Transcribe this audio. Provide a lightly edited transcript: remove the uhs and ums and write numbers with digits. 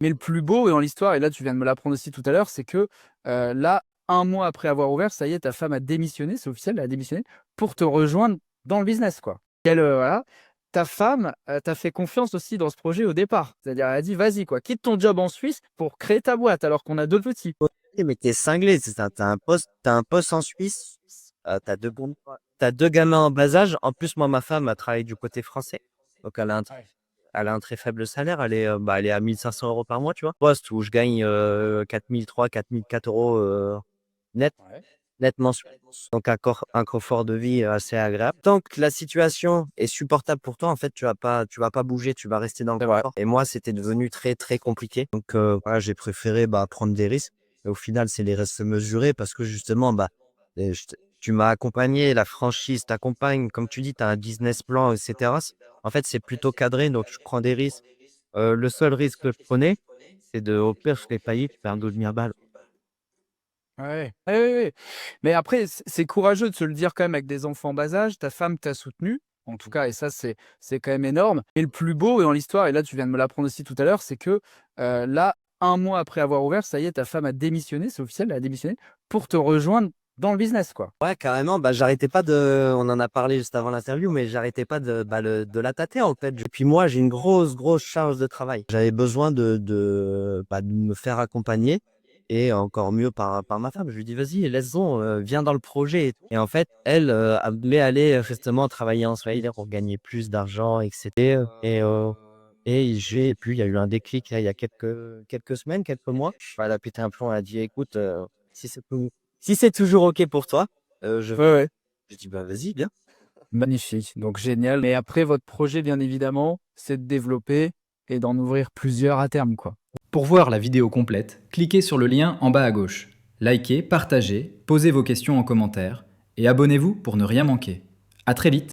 Mais le plus beau dans l'histoire, et là tu viens de me l'apprendre aussi tout à l'heure, c'est que là, 1 mois après avoir ouvert, ça y est, ta femme a démissionné, c'est officiel, elle a démissionné pour te rejoindre dans le business, quoi. Voilà. Ta femme t'a fait confiance aussi dans ce projet au départ. C'est-à-dire, elle a dit, vas-y, quoi, quitte ton job en Suisse pour créer ta boîte alors qu'on a deux petits. Eh, mais t'es cinglé, c'est ça. T'as un poste en Suisse, t'as deux gamins en bas âge. En plus, moi, ma femme a travaillé du côté français. Donc, Ouais. elle a un très faible salaire. Elle est à 1 500 € par mois, tu vois. Poste où je gagne 4 003, 4 004 € net, Ouais. net mensuel. Donc, un confort de vie assez agréable. Tant que la situation est supportable pour toi, en fait, tu vas pas bouger, tu vas rester dans le C'est vrai. confort. Et moi, c'était devenu très, très compliqué. Donc, voilà, j'ai préféré prendre des risques. Et au final, c'est les risques mesurés parce que justement, tu m'as accompagné, la franchise t'accompagne. Comme tu dis, tu as un business plan, etc. En fait, c'est plutôt cadré, donc je prends des risques. Le seul risque que je prenais, c'est au pire, je fais faillite, je perds 12 000 balles. Ouais. Ouais, ouais, ouais. Mais après, c'est courageux de se le dire quand même avec des enfants en bas âge. Ta femme t'a soutenu, en tout cas, et ça, c'est quand même énorme. Et le plus beau dans l'histoire, et là, tu viens de me l'apprendre aussi tout à l'heure, c'est que là, 1 mois après avoir ouvert, ça y est, ta femme a démissionné, c'est officiel, elle a démissionné pour te rejoindre dans le business, quoi. Ouais, carrément, on en a parlé juste avant l'interview, mais j'arrêtais pas de la tâter, en fait. Puis moi, j'ai une grosse, grosse charge de travail. J'avais besoin de me faire accompagner et encore mieux par ma femme. Je lui dis, vas-y, laisse-en, viens dans le projet et tout. Et en fait, elle, elle voulait aller justement travailler en Swahili pour gagner plus d'argent, etc. Et puis, il y a eu un déclic, là, il y a quelques semaines, quelques mois. Elle a pété un plomb, elle a dit, écoute, si c'est si c'est toujours OK pour toi, je Ouais, ouais. je dis: «Bah, vas-y, viens». Magnifique, donc génial. Mais après, votre projet, bien évidemment, c'est de développer et d'en ouvrir plusieurs à terme, quoi. Pour voir la vidéo complète, cliquez sur le lien en bas à gauche. Likez, partagez, posez vos questions en commentaire et abonnez-vous pour ne rien manquer. À très vite.